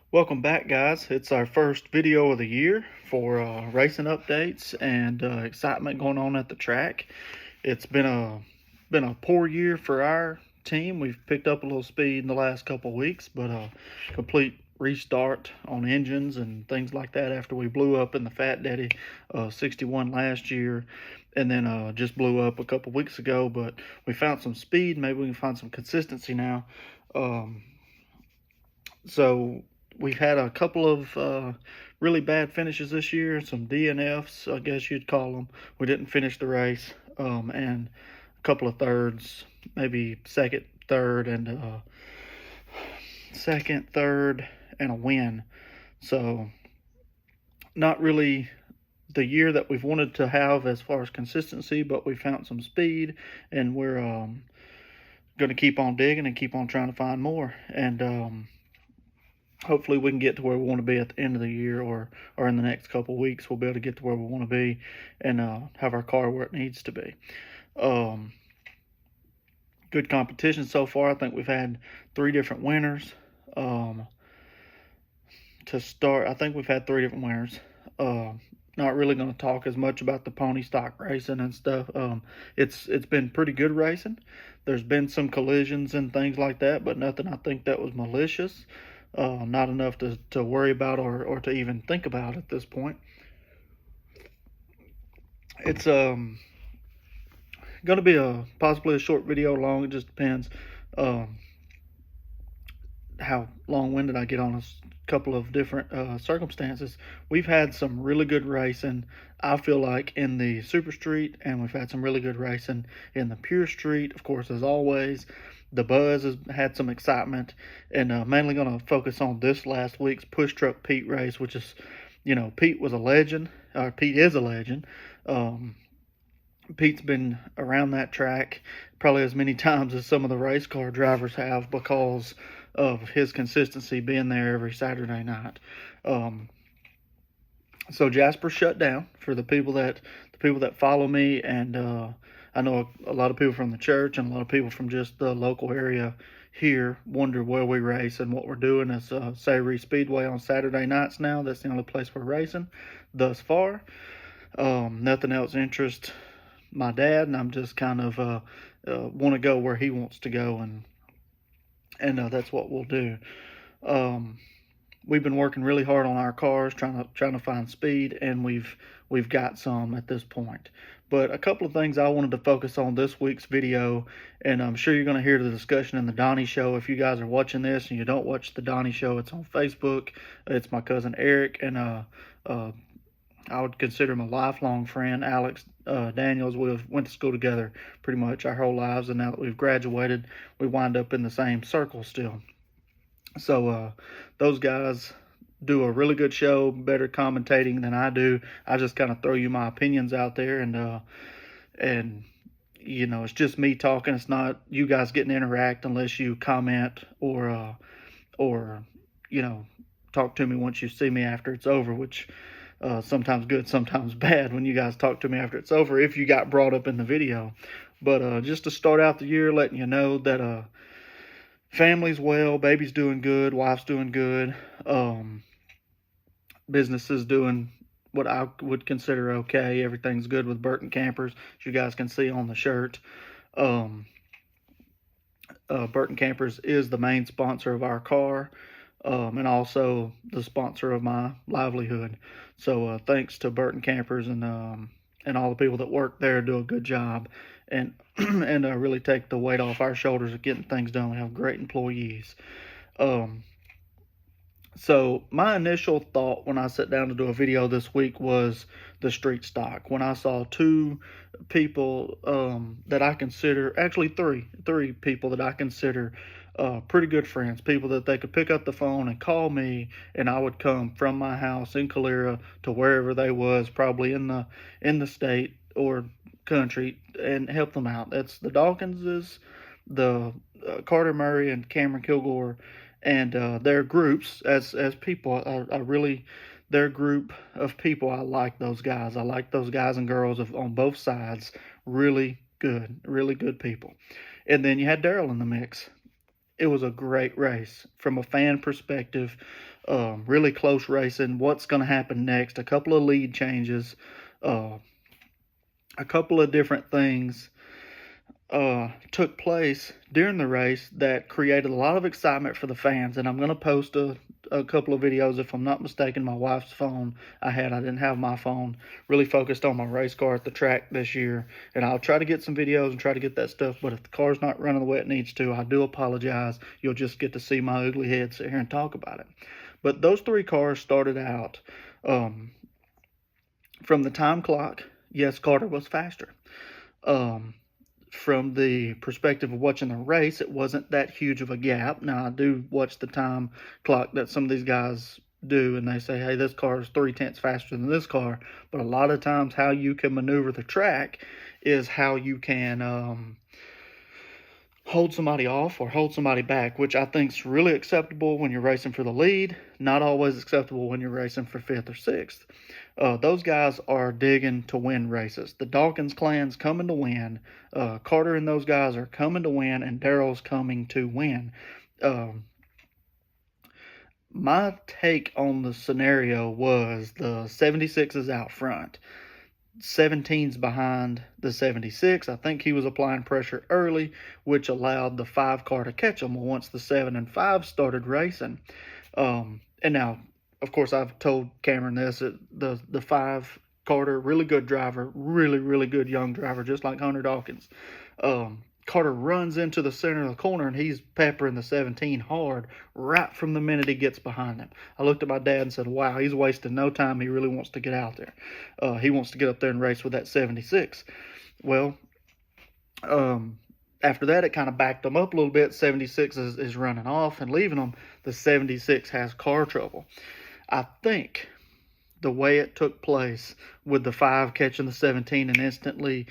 Welcome back, guys. It's our first video of the year for racing updates and excitement going on at the track. It's been a poor year for our team. We've picked up a little speed in the last couple of weeks, but a complete restart on engines and things like that after we blew up in the Fat Daddy 61 last year, and then just blew up a couple weeks ago. But we found some speed. Maybe we can find some consistency now. Um, so we've had a couple of really bad finishes this year, some DNFs, I guess you'd call them. We didn't finish the race, and a couple of thirds, maybe second, third, and a win. So not really the year that we've wanted to have as far as consistency, but we found some speed, and we're going to keep on digging and keep on trying to find more. And hopefully we can get to where we want to be at the end of the year, or in the next couple of weeks we'll be able to get to where we want to be and have our car where it needs to be. Good competition so far. I think we've had 3 different winners. To start, I think we've had 3 different winners. Not really going to talk as much about the pony stock racing and stuff. It's been pretty good racing. There's been some collisions and things like that, but nothing I think that was malicious. Not enough to worry about or to even think about at this point. It's going to be possibly a short video, long. It just depends how long-winded I get on a couple of different circumstances. We've had some really good racing, I feel like, in the Super Street, and we've had some really good racing in the Pure Street, of course, as always. The Buzz has had some excitement, and mainly going to focus on this last week's Push Truck Pete race, which is, Pete was a legend. Pete is a legend. Pete's been around that track probably as many times as some of the race car drivers have because of his consistency being there every Saturday night. So Jasper shut down for the people that follow me, and I know a lot of people from the church and a lot of people from just the local area here wonder where we race and what we're doing. It's Sayre Speedway on Saturday nights now. That's the only place we're racing thus far. Nothing else interests my dad, and I'm just kind of want to go where he wants to go, and that's what we'll do. We've been working really hard on our cars, trying to find speed, and we've got some at this point. But a couple of things I wanted to focus on this week's video, and I'm sure you're going to hear the discussion in the Donnie Show. If you guys are watching this and you don't watch the Donnie Show, it's on Facebook. It's my cousin Eric, and I would consider him a lifelong friend, Alex Daniels. We went to school together pretty much our whole lives, and now that we've graduated, we wind up in the same circle still. So those guys do a really good show, better commentating than I do. I just kind of throw you my opinions out there, and it's just me talking. It's not you guys getting to interact unless you comment or talk to me once you see me after it's over, which sometimes good, sometimes bad when you guys talk to me after it's over, if you got brought up in the video. But just to start out the year, letting you know that family's well, baby's doing good, wife's doing good, business is doing what I would consider okay. Everything's good with Burton Campers, as you guys can see on the shirt. Burton Campers is the main sponsor of our car, and also the sponsor of my livelihood. So thanks to Burton Campers and all the people that work there, do a good job, and and really take the weight off our shoulders of getting things done. We have great employees. So my initial thought when I sat down to do a video this week was the street stock. When I saw 2 people that I consider, actually three people that I consider pretty good friends, people that they could pick up the phone and call me, and I would come from my house in Calera to wherever they was, probably in the state or country, and help them out. That's the Dawkinses, the Carter Murray and Cameron Kilgore, and their groups as people. I really, their group of people, I like those guys. I like those guys and girls on both sides. Really good people. And then you had Daryl in the mix. it was a great race from a fan perspective. Really close racing. What's going to happen next? A couple of lead changes, uh, a couple of different things took place during the race that created a lot of excitement for the fans. And I'm going to post a couple of videos. If I'm not mistaken, my wife's phone I didn't have my phone. Really focused on my race car at the track this year. And I'll try to get some videos and try to get that stuff. But if the car's not running the way it needs to, I do apologize. You'll just get to see my ugly head sit here and talk about it. But those three cars started out from the time clock. Yes, Carter was faster. From the perspective of watching the race, it wasn't that huge of a gap. Now, I do watch the time clock that some of these guys do, and they say, hey, this car is 3/10 faster than this car. But a lot of times, how you can maneuver the track is how you can hold somebody off or hold somebody back, which I think is really acceptable when you're racing for the lead, not always acceptable when you're racing for 5th or 6th. Those guys are digging to win races. The Dawkins clan's coming to win. Carter and those guys are coming to win, and Darrell's coming to win. My take on the scenario was the 76 is out front. 17's behind the 76. I think he was applying pressure early, which allowed the 5 car to catch him once the 7 and 5 started racing. And now, of course, I've told Cameron this, the 5 Carter, really good driver, really good young driver, just like Hunter Dawkins. Carter runs into the center of the corner, and he's peppering the 17 hard right from the minute he gets behind him. I looked at my dad and said, wow, he's wasting no time. He really wants to get out there. He wants to get up there and race with that 76. Well, after that, it kind of backed him up a little bit. 76 is running off and leaving him. The 76 has car trouble. I think the way it took place with the 5 catching the 17 and instantly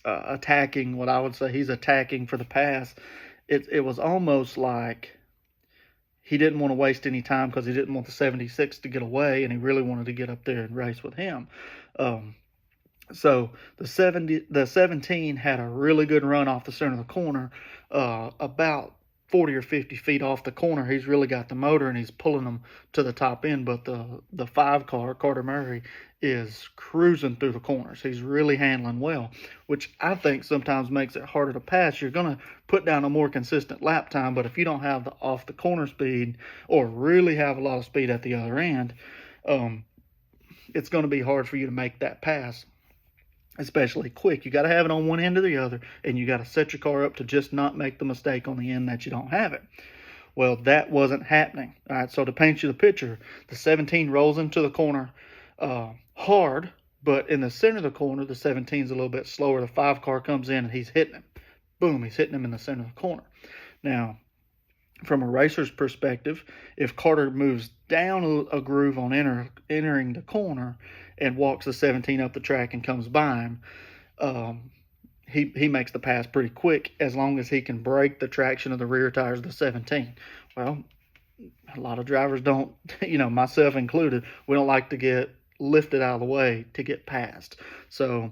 attacking, what I would say he's attacking for the pass, it was almost like he didn't want to waste any time because he didn't want the 76 to get away, and he really wanted to get up there and race with him. So the 17 had a really good run off the center of the corner, about 40 or 50 feet off the corner. He's really got the motor, and he's pulling them to the top end. But the 5 car, Carter Murray, is cruising through the corners. He's really handling well, which I think sometimes makes it harder to pass. You're going to put down a more consistent lap time, but if you don't have the off the corner speed or really have a lot of speed at the other end, it's going to be hard for you to make that pass, especially quick. You got to have it on one end or the other, and you got to set your car up to just not make the mistake on the end that you don't have it. Well, that wasn't happening. All right, so to paint you the picture, the 17 rolls into the corner hard, but in the center of the corner, the 17's a little bit slower. The 5 car comes in, and he's hitting him. Boom, he's hitting him in the center of the corner. Now, from a racer's perspective, if Carter moves down a groove on entering the corner and walks the 17 up the track and comes by him, he makes the pass pretty quick as long as he can break the traction of the rear tires of the 17. Well, a lot of drivers don't, myself included, we don't like to get lifted out of the way to get past. So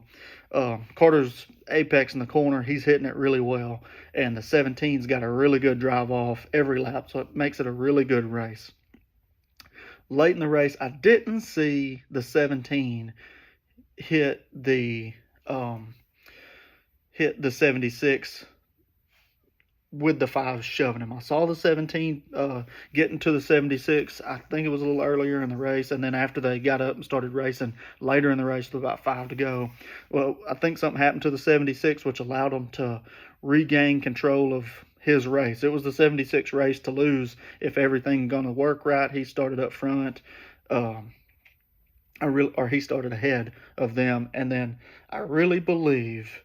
Carter's apex in the corner, he's hitting it really well, and the 17's got a really good drive off every lap, so it makes it a really good race. Late in the race, I didn't see the 17 hit the 76 with the 5 shoving him. I saw the 17 getting to the 76. I think it was a little earlier in the race, and then after they got up and started racing later in the race with about 5 to go, well, I think something happened to the 76 which allowed him to regain control of his race. It was the 76 race to lose if everything going to work right. He started up front, or he started ahead of them, and then I really believe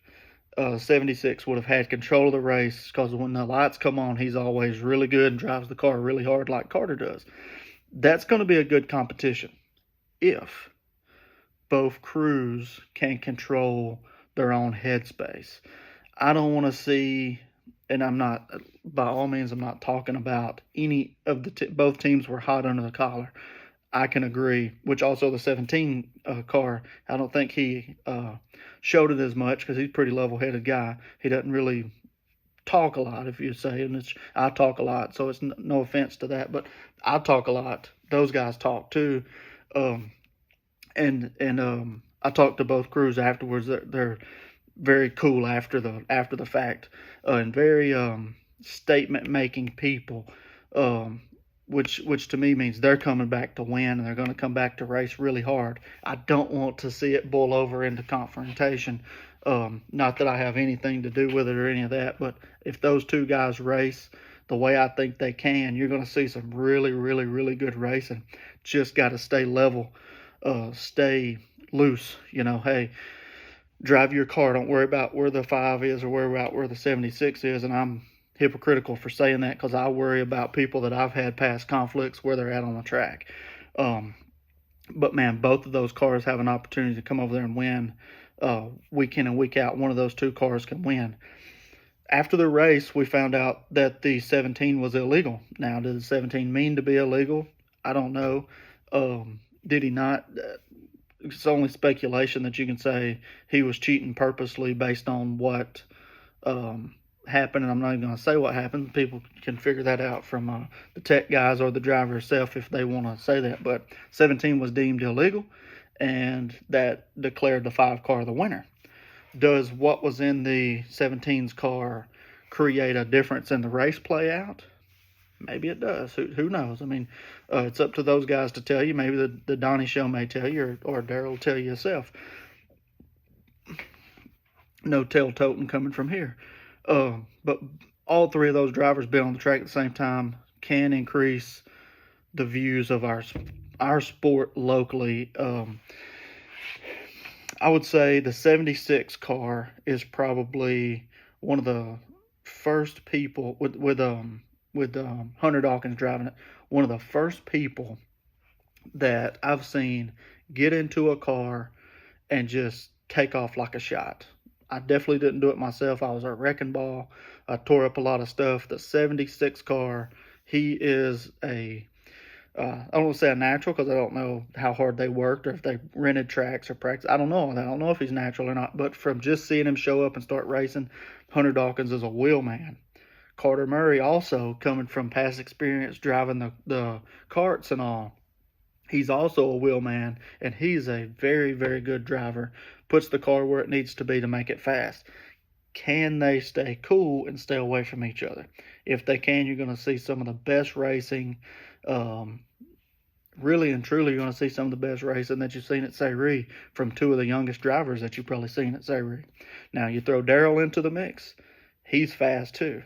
76 would have had control of the race, because when the lights come on, he's always really good and drives the car really hard like Carter does. That's going to be a good competition if both crews can control their own headspace. I don't want to see, and I'm not, by all means, I'm not talking about any of both teams were hot under the collar. I can agree, which also the 17 car, I don't think he showed it as much because he's a pretty level-headed guy. He doesn't really talk a lot, if you say, and I talk a lot, so it's no offense to that, but I talk a lot. Those guys talk too, um, and I talked to both crews afterwards. They're very cool after the fact, and very statement making people, um, which to me means they're coming back to win and they're going to come back to race really hard. I don't want to see it boil over into confrontation. Not that I have anything to do with it or any of that, but if those two guys race the way I think they can, you're going to see some really, really, really good racing. Just got to stay level, stay loose. Hey, drive your car. Don't worry about where the 5 is or worry about where the 76 is. And I'm hypocritical for saying that because I worry about people that I've had past conflicts where they're at on the track. But man, both of those cars have an opportunity to come over there and win week in and week out. One of those two cars can win. After the race, we found out that the 17 was illegal. Now, did the 17 mean to be illegal? I don't know. Did he not? It's only speculation that you can say he was cheating purposely based on what happened, and I'm not even going to say what happened. People can figure that out from the tech guys or the driver himself if they want to say that. But 17 was deemed illegal, and that declared the 5 car the winner. Does what was in the 17's car create a difference in the race play out? Maybe it does. Who knows? I mean, it's up to those guys to tell you. Maybe the Donnie Show may tell you, or Daryl will tell you yourself. No tail-toting coming from here. But all three of those drivers being on the track at the same time can increase the views of our sport locally. I would say the 76 car is probably one of the first people with Hunter Dawkins driving it. One of the first people that I've seen get into a car and just take off like a shot. I definitely didn't do it myself. I was a wrecking ball. I tore up a lot of stuff. The 76 car, he is I don't want to say a natural because I don't know how hard they worked or if they rented tracks or practice. I don't know. I don't know if he's natural or not. But from just seeing him show up and start racing, Hunter Dawkins is a wheel man. Carter Murray also coming from past experience driving the carts and all. He's also a wheel man, and he's a very, very good driver. Puts the car where it needs to be to make it fast. Can they stay cool and stay away from each other? If they can, you're going to see some of the best racing. Really and truly, you're going to see some of the best racing that you've seen at Sayre from two of the youngest drivers that you've probably seen at Sayre. Now, you throw Daryl into the mix. He's fast, too.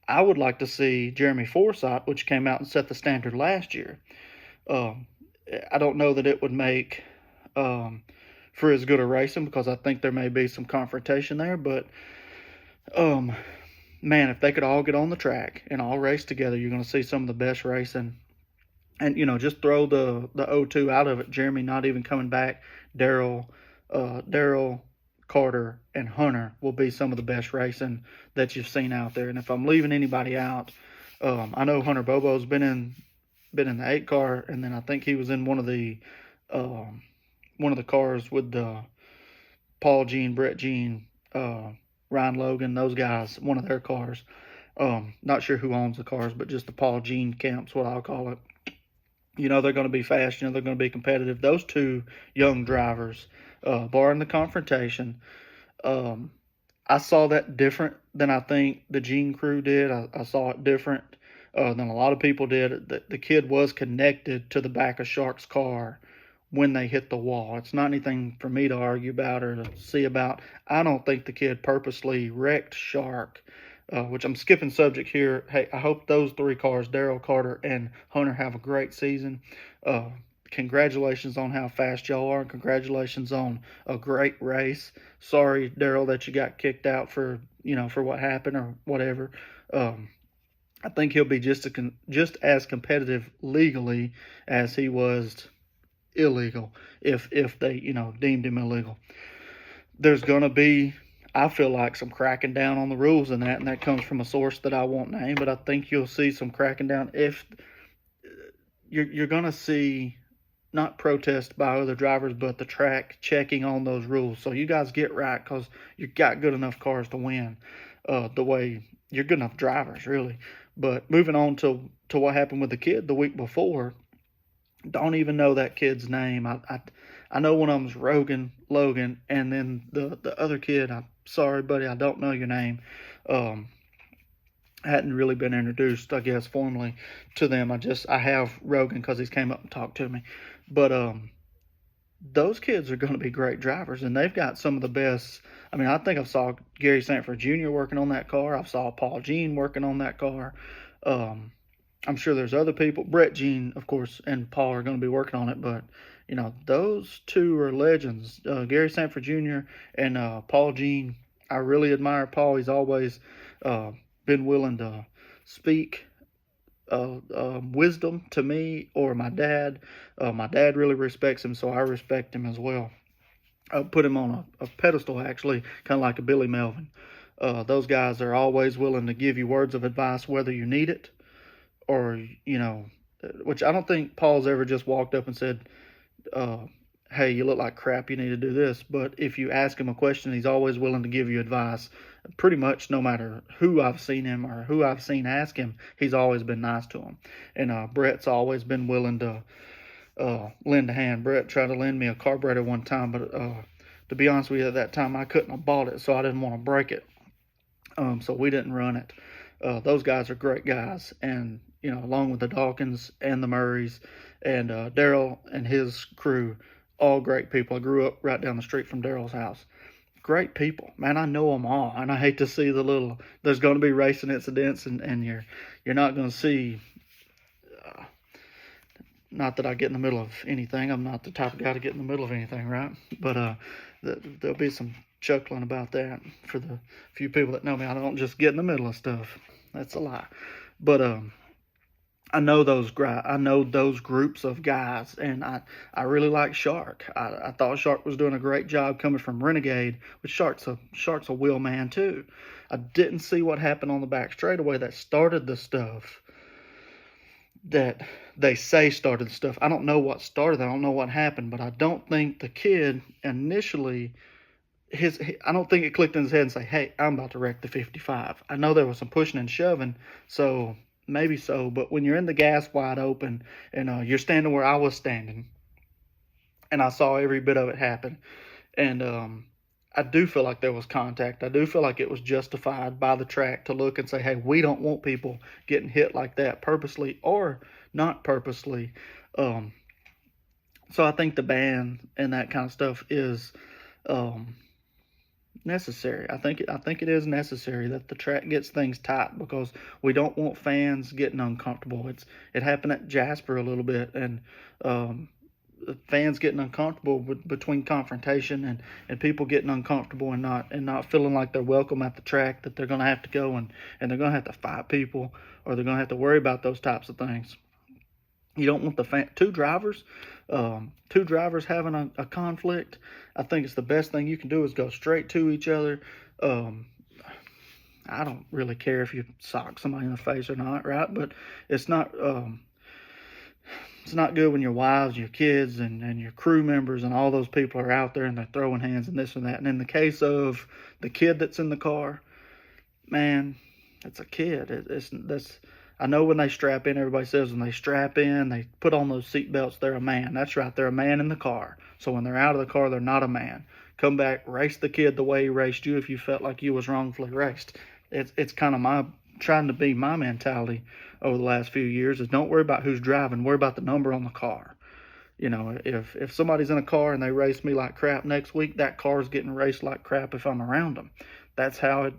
I would like to see Jeremy Forsythe, which came out and set the standard last year. I don't know that it would make for as good a racing because I think there may be some confrontation there. But, man, if they could all get on the track and all race together, you're going to see some of the best racing. And, just throw the O2 out of it. Jeremy not even coming back. Daryl, Carter, and Hunter will be some of the best racing that you've seen out there. And if I'm leaving anybody out, I know Hunter Bobo's been in the 8 car, and then I think he was in one of the cars with the Paul Jean, Brett Jean, Ryan Logan, those guys, one of their cars. Not sure who owns the cars, but just the Paul Jean camp's what I'll call it. They're going to be fast. They're going to be competitive. Those two young drivers, barring the confrontation, I saw that different than I think the Gene crew did. I saw it different than a lot of people did. The kid was connected to the back of Shark's car when they hit the wall. It's not anything for me to argue about or to see about. I don't think the kid purposely wrecked Shark, which I'm skipping subject here. Hey, I hope those 3 cars, Daryl, Carter, and Hunter, have a great season. Congratulations on how fast y'all are, and congratulations on a great race. Sorry, Daryl, that you got kicked out for what happened or whatever. I think he'll be just as competitive legally as he was illegal if they deemed him illegal. There's going to be, I feel like, some cracking down on the rules and that comes from a source that I won't name, but I think you'll see some cracking down. If you're going to see not protest by other drivers, but the track checking on those rules. So you guys get right because you got good enough cars to win the way you're good enough drivers, really. But moving on to what happened with the kid the week before, don't even know that kid's name. I know one of them's Logan, and then the other kid. I'm sorry, buddy, I don't know your name. Um, hadn't really been introduced, I guess, formally to them. I have Rogan because he's came up and talked to me, but those kids are going to be great drivers, and they've got some of the best. I mean, I think I saw Gary Sanford Jr. working on that car. I saw Paul Jean working on that car. Um, I'm sure there's other people. Brett Jean, of course, and Paul are going to be working on it, but those two are legends. Gary Sanford Jr. and Paul Jean. I really admire Paul. He's always uh, been willing to speak wisdom to me or my dad. My dad really respects him, so I respect him as well. I put him on a pedestal, actually, kind of like a Billy Melvin. Those guys are always willing to give you words of advice, whether you need it or, which I don't think Paul's ever just walked up and said, uh, hey, you look like crap, you need to do this. But if you ask him a question, he's always willing to give you advice. Pretty much no matter who I've seen him or who I've seen ask him, he's always been nice to him. And Brett's always been willing to lend a hand. Brett tried to lend me a carburetor one time, but to be honest with you, at that time I couldn't have bought it, so I didn't want to break it. So we didn't run it. Those guys are great guys, and along with the Dawkins and the Murrays and Daryl and his crew, all great people. I grew up right down the street from Daryl's house. Great people, man. I know them all, and I hate to see the little. There's going to be racing incidents, and you're not going to see. Not that I get in the middle of anything. I'm not the type of guy to get in the middle of anything, right? But there'll be some chuckling about that for the few people that know me. I don't just get in the middle of stuff. That's a lie. But I know those groups of guys, and I really like Shark. I thought Shark was doing a great job coming from Renegade, which Shark's a wheel man too. I didn't see what happened on the back straightaway that started the stuff that they say started the stuff. I don't know what started. I don't know what happened, but I don't think the kid initially I don't think it clicked in his head and say, "Hey, I'm about to wreck the 55." I know there was some pushing and shoving, so maybe so. But when you're in the gas wide open and you're standing where I was standing, and I saw every bit of it happen, and I do feel like there was contact. I do feel like it was justified by the track to look and say, "Hey, we don't want people getting hit like that purposely or not purposely." Um, so I think the ban and that kind of stuff is um, necessary. I think it is necessary that the track gets things tight because we don't want fans getting uncomfortable. It happened at Jasper a little bit, and fans getting uncomfortable between confrontation and people getting uncomfortable and not feeling like they're welcome at the track, that they're going to have to go and they're going to have to fight people, or they're going to have to worry about those types of things. You don't want two drivers having a conflict. I think it's the best thing you can do is go straight to each other. I don't really care if you sock somebody in the face or not, right? But it's not it's not good when your wives, your kids, and your crew members and all those people are out there and they're throwing hands and this and that. And in the case of the kid that's in the car, man, it's a kid. That's I know when they strap in, everybody says when they strap in, they put on those seat belts, they're a man. That's right, they're a man in the car. So when they're out of the car, they're not a man. Come back, race the kid the way he raced you if you felt like you was wrongfully raced. It's kind of my trying to be my mentality over the last few years is don't worry about who's driving, worry about the number on the car. If somebody's in a car and they race me like crap next week, that car's getting raced like crap if I'm around them. That's kind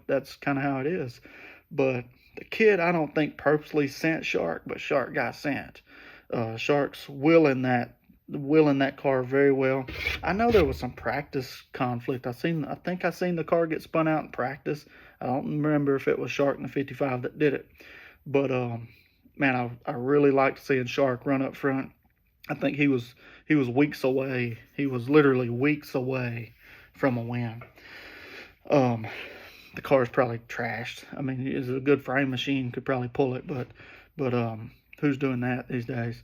of how it is. But the kid, I don't think purposely sent Shark, but Shark got sent. Shark's willing that car very well. I know there was some practice conflict. I think I seen the car get spun out in practice. I don't remember if it was Shark in the 55 that did it, but man, I really liked seeing Shark run up front. I think he was weeks away. He was literally weeks away from a win. The car's probably trashed. I mean, it's a good frame machine, could probably pull it, but who's doing that these days?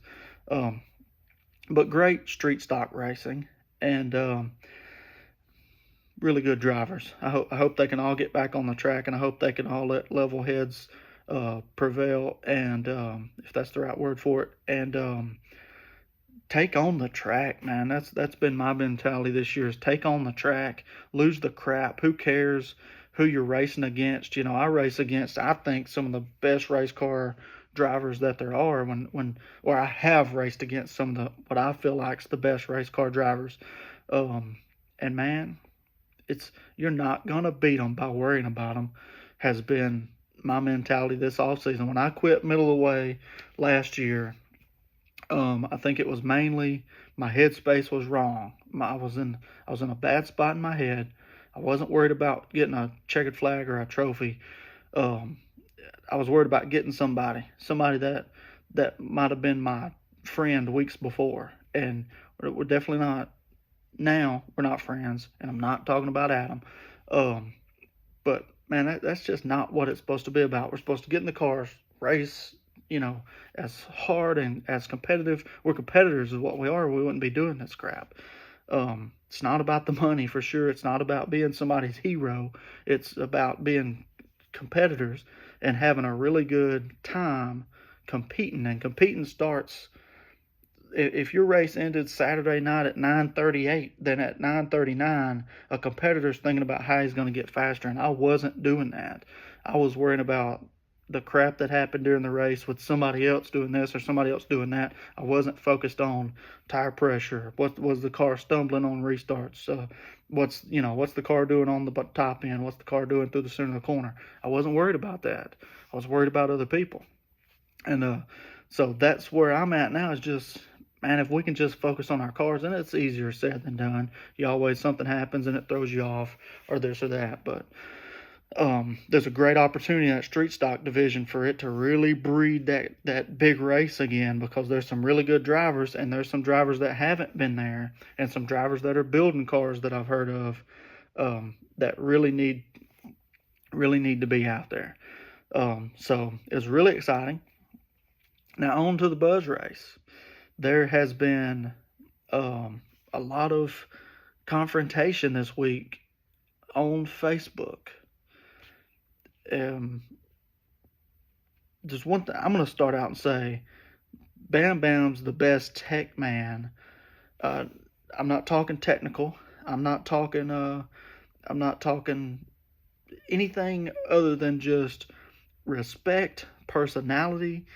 But great street stock racing, and really good drivers. I hope they can all get back on the track, and I hope they can all let level heads prevail, and if that's the right word for it, and take on the track, man. That's been my mentality this year: is take on the track, lose the crap. Who cares who you're racing against? I race against, I think, some of the best race car drivers that there are. Or I have raced against some of the what I feel like's the best race car drivers. Um, and man, it's you're not gonna beat them by worrying about them. Has been my mentality this off season. When I quit middle of the way last year, I think it was mainly my headspace was wrong. I was in a bad spot in my head. I wasn't worried about getting a checkered flag or a trophy. Um, I was worried about getting somebody that might have been my friend weeks before, and we're definitely not now. We're not friends, and I'm not talking about Adam. Um, but man, that's just not what it's supposed to be about. We're supposed to get in the cars, race, as hard and as competitive. We're competitors is what we are. We wouldn't be doing this crap. It's not about the money for sure. It's not about being somebody's hero. It's about being competitors and having a really good time competing. And competing starts if your race ended Saturday night at 9:38, then at 9:39, a competitor's thinking about how he's going to get faster, and I wasn't doing that. I was worrying about the crap that happened during the race with somebody else doing this or somebody else doing that. I wasn't focused on tire pressure. What was the car stumbling on restarts? What's the car doing on the top end? What's the car doing through the center of the corner? I wasn't worried about that. I was worried about other people, and so that's where I'm at now. Is just, man, if we can just focus on our cars, and it's easier said than done. You always something happens and it throws you off, or this or that. But there's a great opportunity in that street stock division for it to really breed that big race again, because there's some really good drivers, and there's some drivers that haven't been there, and some drivers that are building cars that I've heard of, that really need to be out there. So it's really exciting. Now on to the Buzz race. There has been a lot of confrontation this week on Facebook. Just one thing, I'm going to start out and say, Bam Bam's the best tech man. I'm not talking technical. I'm not talking. I'm not talking anything other than just respect, personality,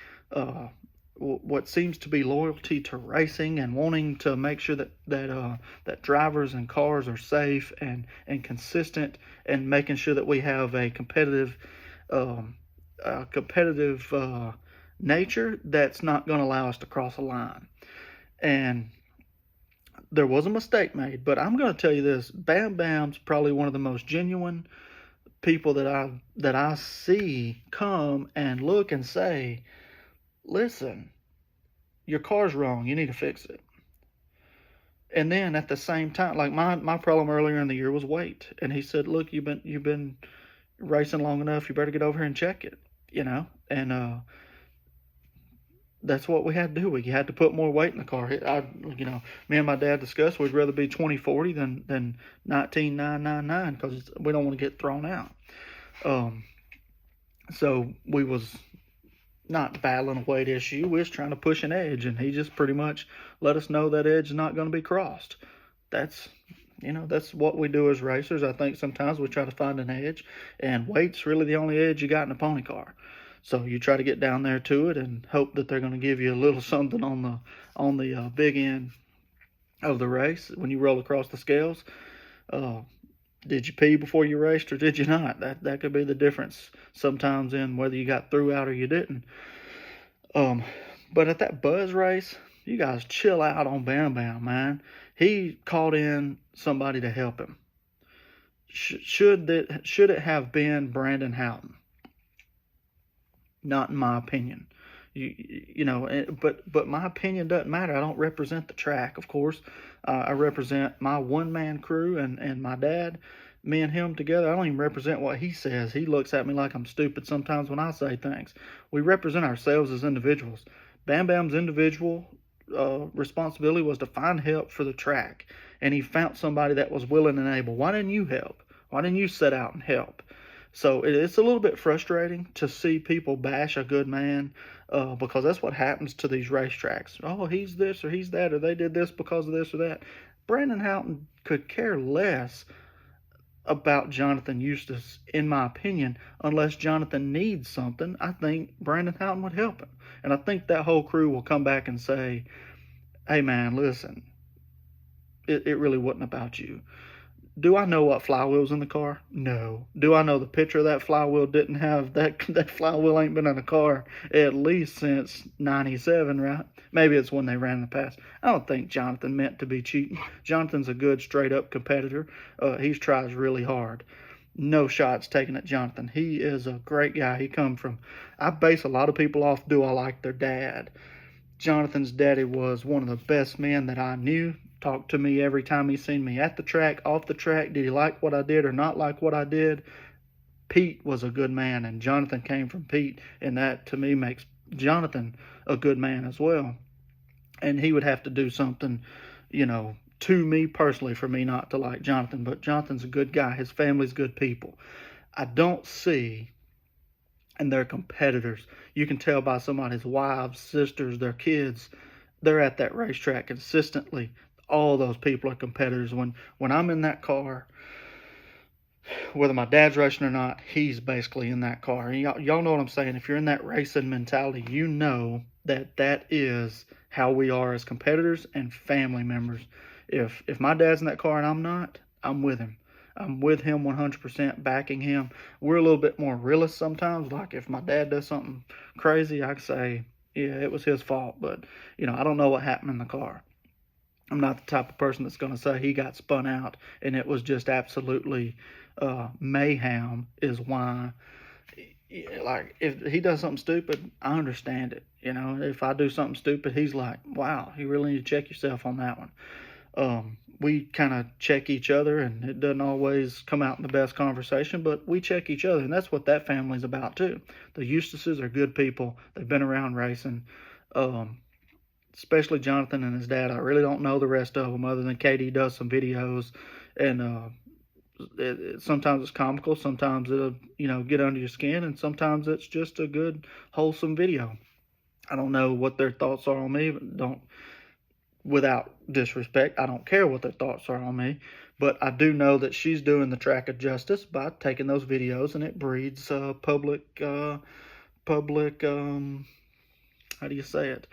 what seems to be loyalty to racing, and wanting to make sure that drivers and cars are safe and consistent, and making sure that we have a competitive nature that's not going to allow us to cross a line. And there was a mistake made, but I'm going to tell you this: Bam Bam's probably one of the most genuine people that I see come and look and say, listen, your car's wrong, you need to fix it. And then at the same time, like my problem earlier in the year was weight, and he said, look, you've been racing long enough, you better get over here and check it, and that's what we had to do. We had to put more weight in the car. Me and my dad discussed we'd rather be 2040 than 19,999, because we don't want to get thrown out. So we was not battling a weight issue. We was trying to push an edge, and he just pretty much let us know that edge is not going to be crossed. That's what we do as racers. I think sometimes we try to find an edge, and weight's really the only edge you got in a pony car. So you try to get down there to it and hope that they're going to give you a little something on the big end of the race when you roll across the scales. Did you pee before you raced, or did you not? That could be the difference sometimes in whether you got through out or you didn't. But at that Buzz race, you guys chill out on Bam Bam, man. He called in somebody to help him. Should it have been Brandon Houghton? Not in my opinion. But my opinion doesn't matter. I don't represent the track, of course. I represent my one-man crew and my dad. Me and him together, I don't even represent what he says. He looks at me like I'm stupid sometimes when I say things. We represent ourselves as individuals. Bam Bam's individual responsibility was to find help for the track, and he found somebody that was willing and able. Why didn't you help? Why didn't you set out and help? So it's a little bit frustrating to see people bash a good man, because that's what happens to these racetracks. Oh, he's this or he's that, or they did this because of this or that. Brandon Houghton could care less about Jonathan Eustace, in my opinion, unless Jonathan needs something. I think Brandon Houghton would help him. And I think that whole crew will come back and say, hey man, listen, it really wasn't about you. Do I know what flywheel's in the car? No. Do I know the picture of that flywheel didn't have that flywheel ain't been in a car at least since 97, right? Maybe it's when they ran in the past. I don't think Jonathan meant to be cheating. Jonathan's a good straight up competitor. He tries really hard. No shots taken at Jonathan. He is a great guy. I base a lot of people off, do I like their dad? Jonathan's daddy was one of the best men that I knew. Talked to me every time he seen me at the track, off the track. Did he like what I did or not like what I did? Pete was a good man, and Jonathan came from Pete, and that to me makes Jonathan a good man as well. And he would have to do something, to me personally for me not to like Jonathan. But Jonathan's a good guy. His family's good people. I don't see, and they're competitors. You can tell by somebody's wives, sisters, their kids. They're at that racetrack consistently. All those people are competitors. When I'm in that car, whether my dad's racing or not, he's basically in that car. And y'all know what I'm saying. If you're in that racing mentality, you know that is how we are as competitors and family members. If my dad's in that car and I'm not, I'm with him. I'm with him 100%, backing him. We're a little bit more realist sometimes. Like if my dad does something crazy, I can say, yeah, it was his fault. But, I don't know what happened in the car. I'm not the type of person that's going to say he got spun out and it was just absolutely mayhem is why. Like, if he does something stupid, I understand it. If I do something stupid, he's like, wow, you really need to check yourself on that one. We kind of check each other, and it doesn't always come out in the best conversation, but we check each other, and that's what that family's about too. The Eustaces are good people. They've been around racing. Especially Jonathan and his dad. I really don't know the rest of them other than Katie does some videos, and sometimes it's comical, sometimes it'll get under your skin, and sometimes it's just a good wholesome video. I don't know what their thoughts are on me, but without disrespect, I don't care what their thoughts are on me, but I do know that she's doing the track a justice by taking those videos, and it breeds public how do you say it?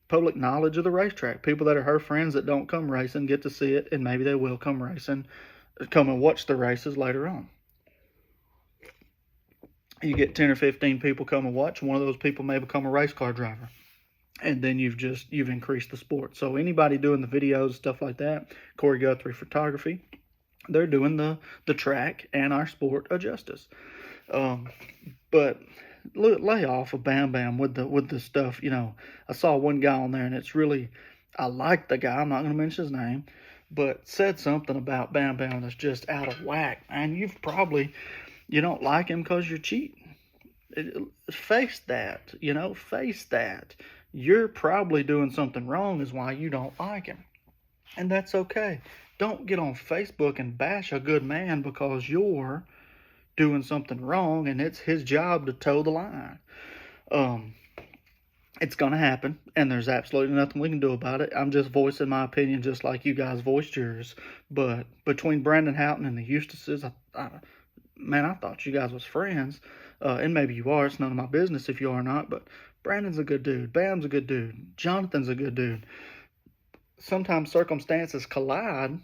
Public knowledge of the racetrack. People that are her friends that don't come racing get to see it, and maybe they will come racing, come and watch the races later on. You get 10 or 15 people come and watch. One of those people may become a race car driver, and then you've increased the sport. So anybody doing the videos, stuff like that, Corey Guthrie Photography, they're doing the track and our sport a justice. But lay off of Bam Bam with the stuff. I saw one guy on there, and it's really, I like the guy. I'm not going to mention his name, but said something about Bam Bam that's just out of whack. And you don't like him because you're cheating. Face that. Face that. You're probably doing something wrong is why you don't like him, and that's okay. Don't get on Facebook and bash a good man because you're doing something wrong and it's his job to toe the line. It's going to happen, and there's absolutely nothing we can do about it. I'm just voicing my opinion just like you guys voiced yours. But between Brandon Houghton and the Eustaces, I thought you guys was friends. And maybe you are. It's none of my business if you are or not. But Brandon's a good dude. Bam's a good dude. Jonathan's a good dude. Sometimes circumstances collide,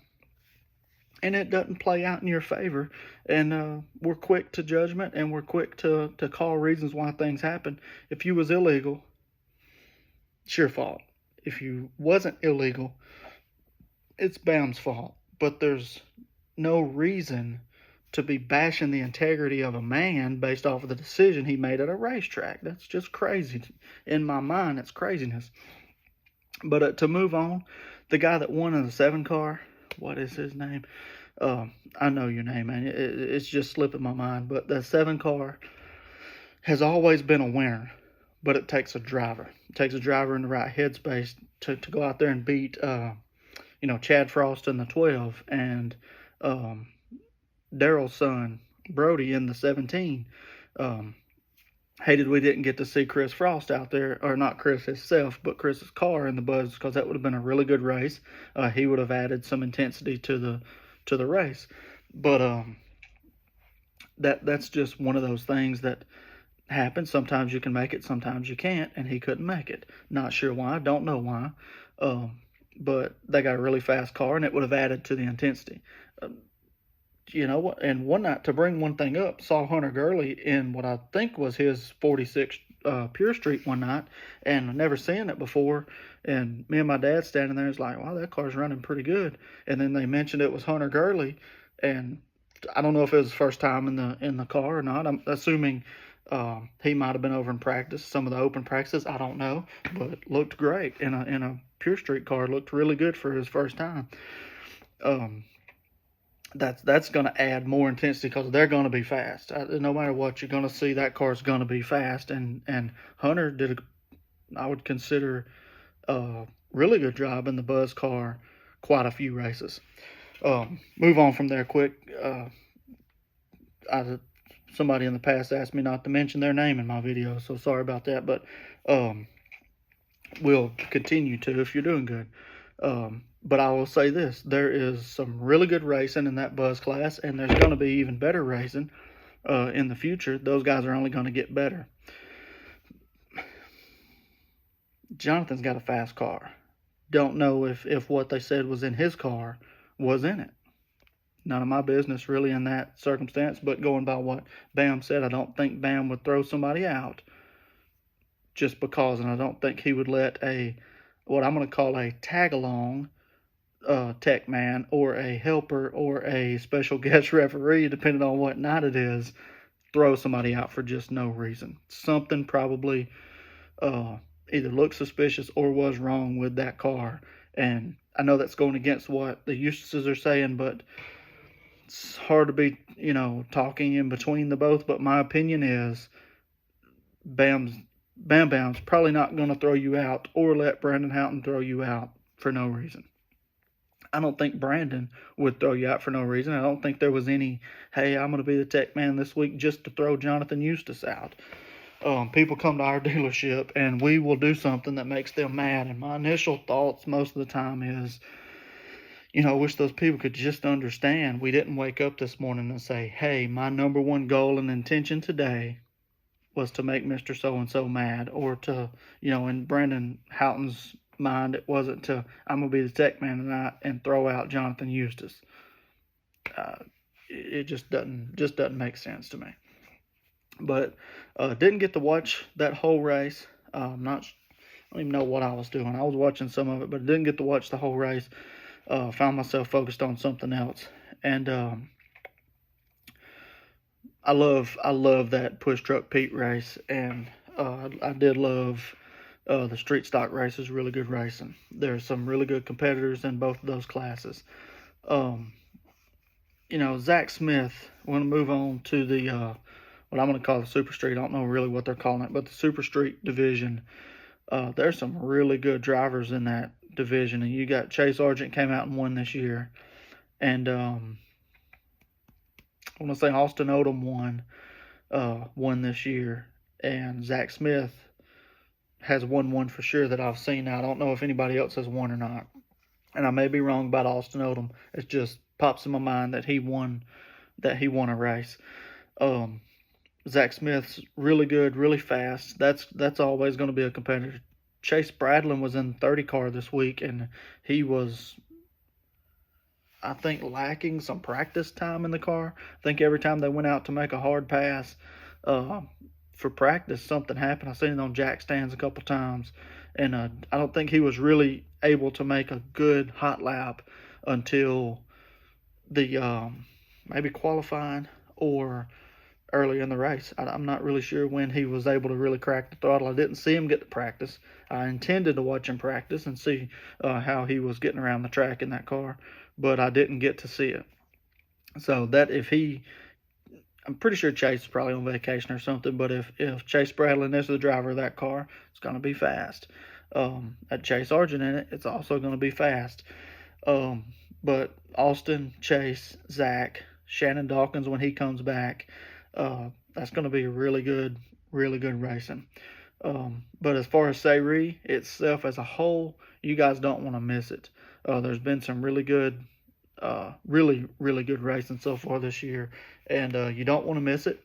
and it doesn't play out in your favor, and we're quick to judgment, and we're quick to call reasons why things happen. If you was illegal, it's your fault. If you wasn't illegal, it's Bam's fault. But there's no reason to be bashing the integrity of a man based off of the decision he made at a racetrack. That's just crazy. In my mind, it's craziness. But to move on, the guy that won in the 7 car, what is his name? I know your name, man. It's just slipping my mind. But the 7 car has always been a winner. but it takes a driver. It takes a driver in the right headspace to go out there and beat, Chad Frost in the 12 and um, Daryl's son Brody in the 17. Um, Hated we didn't get to see Chris Frost out there, or not Chris himself, but Chris's car in the Buzz, because that would have been a really good race. He would have added some intensity to the race. But that's just one of those things that happens. Sometimes you can make it, sometimes you can't, and he couldn't make it. Not sure why, don't know why. But they got a really fast car, and it would have added to the intensity. And one night, to bring one thing up, saw Hunter Gurley in what I think was his 46 Pure Street one night, and never seen it before. And me and my dad standing there is like, wow, that car's running pretty good. And then they mentioned it was Hunter Gurley, and I don't know if it was his first time in the car or not. I'm assuming he might have been over in practice, some of the open practices. I don't know, but looked great in a Pure Street car. Looked really good for his first time. That's going to add more intensity because they're going to be fast. No matter what, you're going to see that car's going to be fast. And Hunter did, I would consider, a really good job in the Buzz car quite a few races. Move on from there quick. Somebody in the past asked me not to mention their name in my video, so sorry about that. But we'll continue to if you're doing good. But I will say this, there is some really good racing in that Buzz class, and there's going to be even better racing in the future. Those guys are only going to get better. Jonathan's got a fast car. Don't know if what they said was in his car was in it. None of my business really in that circumstance, but going by what Bam said, I don't think Bam would throw somebody out just because, and I don't think he would let what I'm going to call a tag-along tech man or a helper or a special guest referee, depending on what night it is, throw somebody out for just no reason. Something probably either looked suspicious or was wrong with that car. And I know that's going against what the Eustaces are saying, but it's hard to be, talking in between the both. But my opinion is Bam Bam's probably not going to throw you out or let Brandon Houghton throw you out for no reason. I don't think Brandon would throw you out for no reason. I don't think there was any, hey, I'm going to be the tech man this week just to throw Jonathan Eustace out. People come to our dealership and we will do something that makes them mad. And my initial thoughts most of the time is, I wish those people could just understand. We didn't wake up this morning and say, hey, my number one goal and intention today was to make Mr. So-and-so mad, or to, in Brandon Houghton's mind, it wasn't to, I'm going to be the tech man tonight and throw out Jonathan Eustace. It just doesn't make sense to me. But didn't get to watch that whole race. I don't even know what I was doing. I was watching some of it, but didn't get to watch the whole race. Found myself focused on something else. And I love that push truck Pete race, and I did love the street stock races. Really good racing. There's some really good competitors in both of those classes. Zach Smith. I want to move on to the what I'm going to call the Super Street. I don't know really what they're calling it, but the Super Street division. There's some really good drivers in that division, and you got Chase Sargent came out and won this year, and I want to say Austin Odom won this year, and Zach Smith has won one for sure that I've seen. Now, I don't know if anybody else has won or not, and I may be wrong about Austin Odom. It just pops in my mind that he won a race. Zach Smith's really good, really fast. That's always going to be a competitor. Chase Bradlin was in the 30 car this week, and he was, I think, lacking some practice time in the car. I think every time they went out to make a hard pass for practice, something happened. I've seen it on jack stands a couple times, and I don't think he was really able to make a good hot lap until the maybe qualifying or early in the race. I'm not really sure when he was able to really crack the throttle. I didn't see him get to practice. I intended to watch him practice and see how he was getting around the track in that car, but I didn't get to see it. So that if he, I'm pretty sure Chase is probably on vacation or something, but if Chase Bradley is the driver of that car, it's going to be fast. At Chase Argent in it, it's also going to be fast. Um, but Austin, Chase, Zach, Shannon Dawkins when he comes back, that's going to be really good racing. But as far as Sayre itself as a whole, you guys don't want to miss it. There's been some really good, really good racing so far this year, and you don't want to miss it.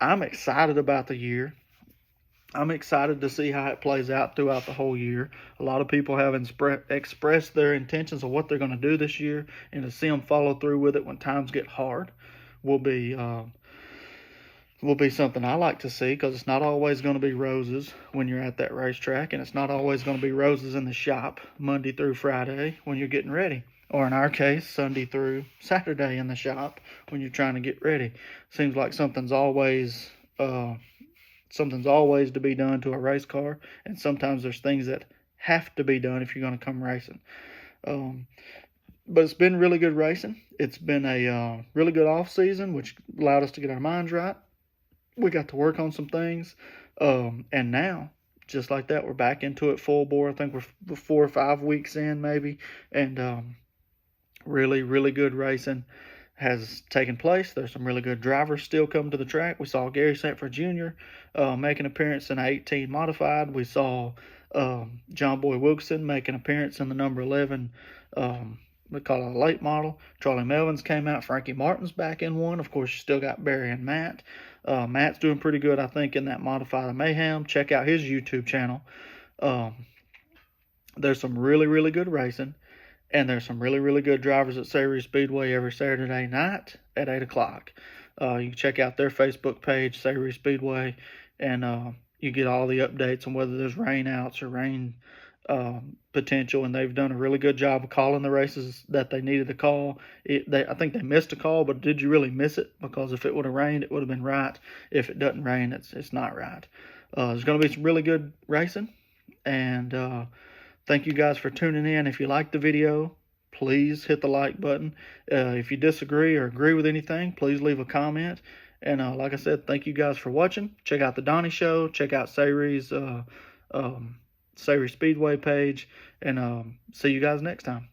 I'm excited about the year. I'm excited to see how it plays out throughout the whole year. A lot of people have expressed their intentions of what they're going to do this year, and to see them follow through with it when times get hard will be something I like to see, because it's not always going to be roses when you're at that racetrack, and it's not always going to be roses in the shop Monday through Friday when you're getting ready, or in our case, Sunday through Saturday in the shop when you're trying to get ready. Seems like something's always to be done to a race car, and sometimes there's things that have to be done if you're going to come racing. But it's been really good racing. It's been a really good off season, which allowed us to get our minds right. We got to work on some things, and now, just like that, we're back into it full bore. I think we're 4 or 5 weeks in, maybe, and really good racing has taken place. There's some really good drivers still coming to the track. We saw Gary Sanford Jr. Make an appearance in an 18 modified. We saw John Boy Wilkinson make an appearance in the number 11. We call it a late model. Charlie Melvin's came out. Frankie Martin's back in one. Of course, you still got Barry and Matt. Matt's doing pretty good, I think, in that modified Mayhem. Check out his YouTube channel. There's some really good racing. And there's some really good drivers at Sayre Speedway every Saturday night at 8 o'clock. You can check out their Facebook page, Sayre Speedway, and you get all the updates on whether there's rain outs or rain potential. And they've done a really good job of calling the races that they needed to call. I think they missed a call, but did you really miss it? Because if it would have rained, it would have been right. If it doesn't rain, it's not right. There's going to be some really good racing, and thank you guys for tuning in. If you liked the video, please hit the like button. If you disagree or agree with anything, please leave a comment. And like I said, thank you guys for watching. Check out the Donnie Show. Check out Sayre's Sayre Speedway page. And see you guys next time.